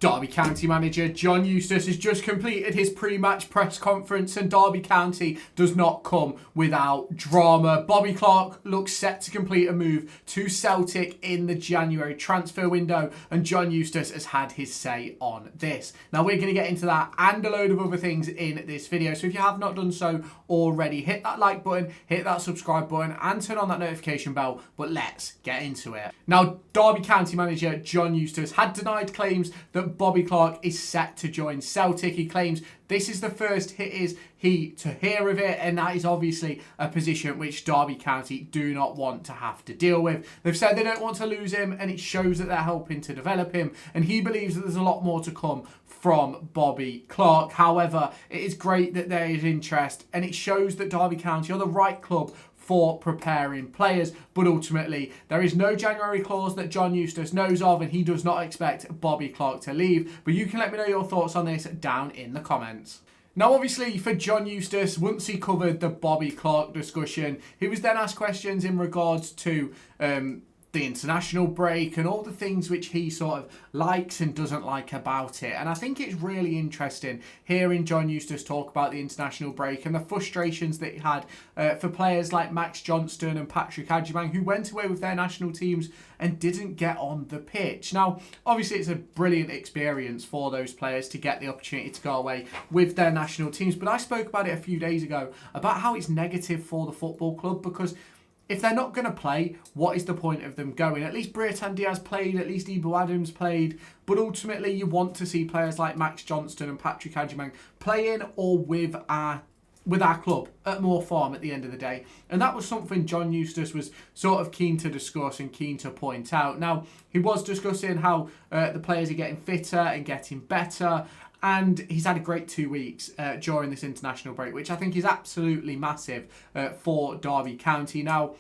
Derby County manager John Eustace has just completed his pre-match press conference, and Derby County does not come without drama. Bobby Clark looks set to complete a move to Celtic in the January transfer window, and John Eustace has had his say on this. Now we're going to get into that and a load of other things in this video, so if you have not done so already, hit that like button, hit that subscribe button and turn on that notification bell. But let's get into it. Now, Derby County manager John Eustace had denied claims that Bobby Clark is set to join Celtic. He claims this is the first he to hear of it, and that is obviously a position which Derby County do not want to have to deal with. They've said they don't want to lose him, and it shows that they're helping to develop him, and he believes that there's a lot more to come from Bobby Clark. However, it is great that there is interest, and it shows that Derby County are the right club for preparing players, but ultimately there is no January clause that John Eustace knows of, and he does not expect Bobby Clark to leave. But you can let me know your thoughts on this down in the comments. Now, obviously, for John Eustace, once he covered the Bobby Clark discussion, he was then asked questions in regards to the international break and all the things which he sort of likes and doesn't like about it. And I think it's really interesting hearing John Eustace talk about the international break and the frustrations that he had for players like Max Johnston and Patrick Agyemang, who went away with their national teams and didn't get on the pitch. Now, obviously, it's a brilliant experience for those players to get the opportunity to go away with their national teams. But I spoke about it a few days ago about how it's negative for the football club, because if they're not going to play, what is the point of them going? At least Brereton Diaz played, at least Ibu Adams played, but ultimately you want to see players like Max Johnston and Patrick Agyemang playing or with our club at Moor Farm at the end of the day. And that was something John Eustace was sort of keen to discuss and keen to point out. Now, he was discussing how the players are getting fitter and getting better, and he's had a great 2 weeks during this international break, which I think is absolutely massive for Derby County. Now,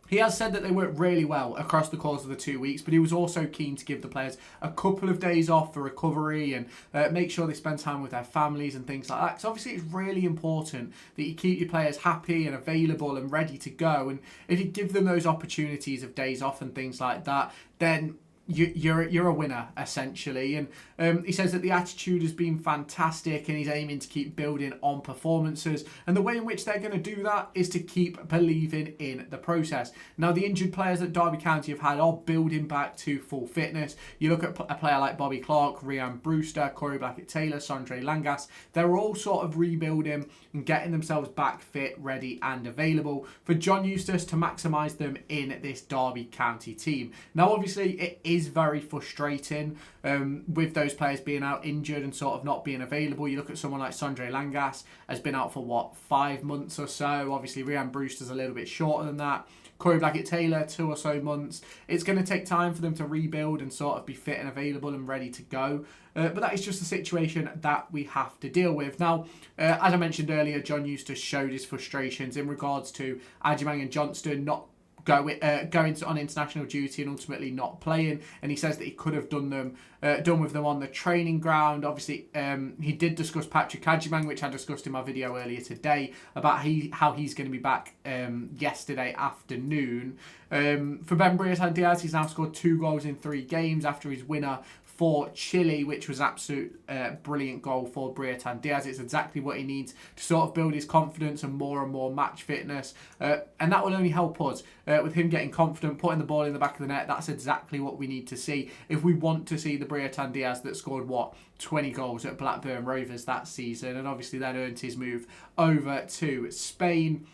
he has said that they worked really well across the course of the 2 weeks, but he was also keen to give the players a couple of days off for recovery and make sure they spend time with their families and things like that. Because obviously it's really important that you keep your players happy and available and ready to go. And if you give them those opportunities of days off and things like that, then you're a winner, essentially. And he says that the attitude has been fantastic, and he's aiming to keep building on performances, and the way in which they're going to do that is to keep believing in the process. Now, the injured players that Derby County have had are building back to full fitness. You look at a player like Bobby Clark, Ryan Brewster, Corey Blackett-Taylor, Sondre Langas. They're all sort of rebuilding and getting themselves back fit, ready and available for John Eustace to maximise them in this Derby County team. Now, obviously, it is very frustrating with those players being out injured and sort of not being available. You look at someone like Sondre Langas, has been out for 5 months or so. Obviously, Ryan Brewster's a little bit shorter than that. Corey Blackett-Taylor, 2 or so months. It's going to take time for them to rebuild and sort of be fit and available and ready to go. But that is just a situation that we have to deal with. Now, as I mentioned earlier, John Eustace showed his frustrations in regards to Agyemang and Johnston not going on international duty and ultimately not playing, and he says that he could have done with them on the training ground. Obviously, he did discuss Patrick Agyemang, which I discussed in my video earlier today about how he's going to be back yesterday afternoon. For Ben Brereton Diaz, he's now scored 2 goals in 3 games after his winner for Chile, which was absolute brilliant goal for Brereton Diaz. It's exactly what he needs to sort of build his confidence and more match fitness, and that will only help us with him getting confident, putting the ball in the back of the net. That's exactly what we need to see if we want to see the Brereton Diaz that scored 20 goals at Blackburn Rovers that season, and obviously then earned his move over to Spain.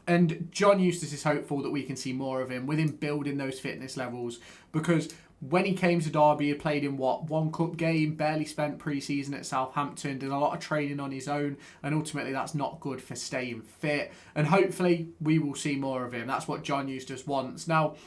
And John Eustace is hopeful that we can see more of him, with him building those fitness levels, because when he came to Derby, he played in 1 cup game, barely spent pre-season at Southampton, did a lot of training on his own, and ultimately that's not good for staying fit. And hopefully we will see more of him. That's what John Eustace wants. Now,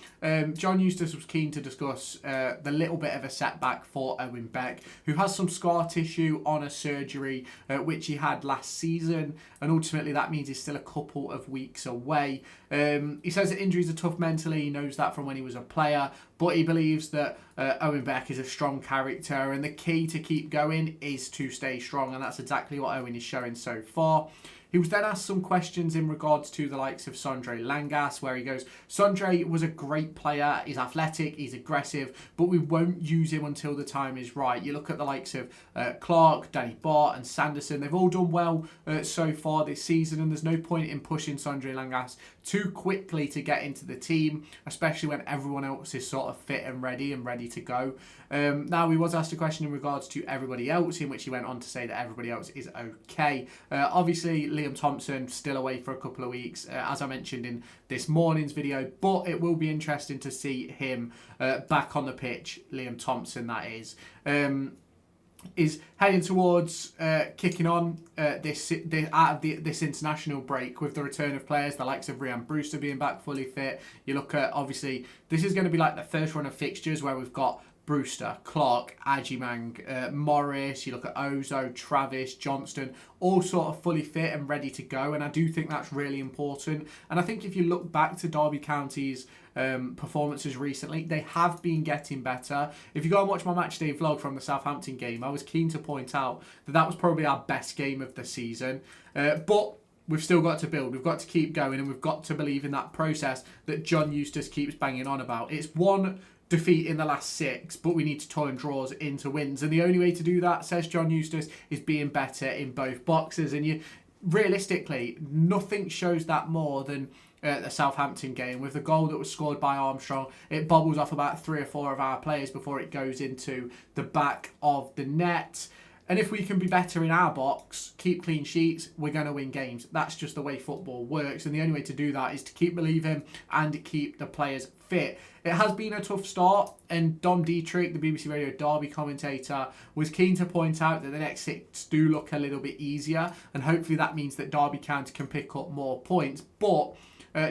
John Eustace was keen to discuss the little bit of a setback for Owen Beck, who has some scar tissue on a surgery which he had last season, and ultimately that means he's still a couple of weeks away. He says that injuries are tough mentally. He knows that from when he was a player, but he believes that Owen Beck is a strong character, and the key to keep going is to stay strong, and that's exactly what Owen is showing so far. He was then asked some questions in regards to the likes of Sondre Langas, where he goes, Sondre was a great player, he's athletic, he's aggressive, but we won't use him until the time is right. You look at the likes of Clark, Danny Bart and Sanderson, they've all done well so far this season, and there's no point in pushing Sondre Langas too quickly to get into the team, especially when everyone else is sort of fit and ready to go. Now, he was asked a question in regards to everybody else, in which he went on to say that everybody else is okay. Obviously, Liam Thompson still away for a couple of weeks, as I mentioned in this morning's video, but it will be interesting to see him back on the pitch, Liam Thompson that is heading towards kicking on this international break with the return of players, the likes of Ryan Brewster being back fully fit. You look at, obviously, this is going to be like the first run of fixtures where we've got Brewster, Clark, Agimang, Morris, you look at Ozo, Travis, Johnston, all sort of fully fit and ready to go, and I do think that's really important. And I think if you look back to Derby County's performances recently, they have been getting better. If you go and watch my matchday vlog from the Southampton game, I was keen to point out that that was probably our best game of the season, but we've still got to build, we've got to keep going, and we've got to believe in that process that John Eustace keeps banging on about. It's one defeat in the last 6, but we need to turn draws into wins, and the only way to do that, says John Eustace, is being better in both boxes. And you realistically, nothing shows that more than the Southampton game. With the goal that was scored by Armstrong, it bobbles off about 3 or 4 of our players before it goes into the back of the net. And if we can be better in our box, keep clean sheets, we're going to win games. That's just the way football works. And the only way to do that is to keep believing and keep the players fit. It has been a tough start, and Dom Dietrich, the BBC Radio Derby commentator, was keen to point out that the next 6 do look a little bit easier, and hopefully that means that Derby County can pick up more points. But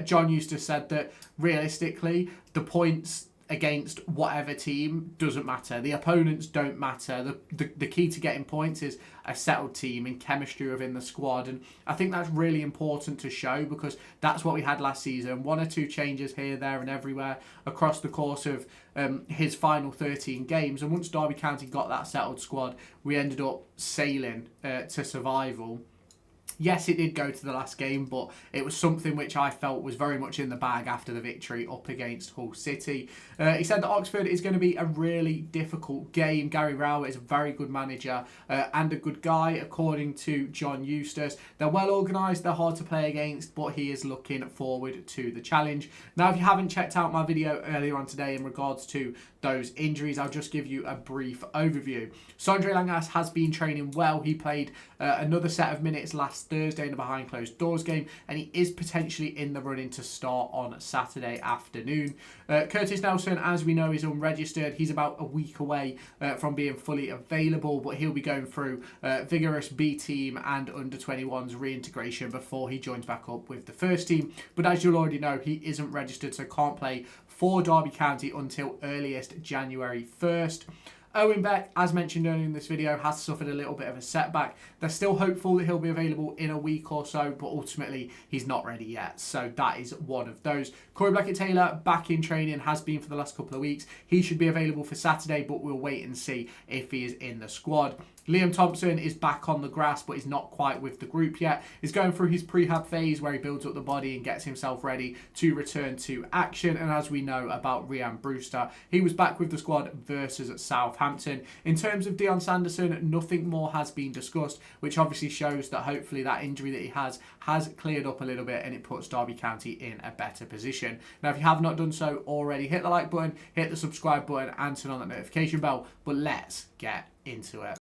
John Eustace said that realistically, the points against whatever team doesn't matter. The opponents don't matter. The key to getting points is a settled team and chemistry within the squad. And I think that's really important to show, because that's what we had last season. 1 or 2 changes here, there and everywhere across the course of his final 13 games. And once Derby County got that settled squad, we ended up sailing to survival. Yes, it did go to the last game, but it was something which I felt was very much in the bag after the victory up against Hull City. He said that Oxford is going to be a really difficult game. Gary Rowett is a very good manager and a good guy, according to John Eustace. They're well organised, they're hard to play against, but he is looking forward to the challenge. Now, if you haven't checked out my video earlier on today in regards to those injuries, I'll just give you a brief overview. Sondre Langas has been training well. He played another set of minutes last Thursday in a behind closed doors game, and he is potentially in the running to start on Saturday afternoon. Curtis Nelson, as we know, is unregistered. He's about a week away from being fully available, but he'll be going through vigorous B team and under 21s reintegration before he joins back up with the first team. But as you'll already know, he isn't registered, so can't play for Derby County until earliest January 1st. Owen Beck, as mentioned earlier in this video, has suffered a little bit of a setback. They're still hopeful that he'll be available in a week or so, but ultimately he's not ready yet. So that is one of those. Corey Blackett-Taylor, back in training, has been for the last couple of weeks. He should be available for Saturday, but we'll wait and see if he is in the squad. Liam Thompson is back on the grass, but is not quite with the group yet. He's going through his prehab phase where he builds up the body and gets himself ready to return to action. And as we know about Ryan Brewster, he was back with the squad versus Southampton. In terms of Dion Sanderson, nothing more has been discussed, which obviously shows that hopefully that injury that he has cleared up a little bit, and it puts Derby County in a better position. Now, if you have not done so already, hit the like button, hit the subscribe button, and turn on that notification bell. But let's get into it.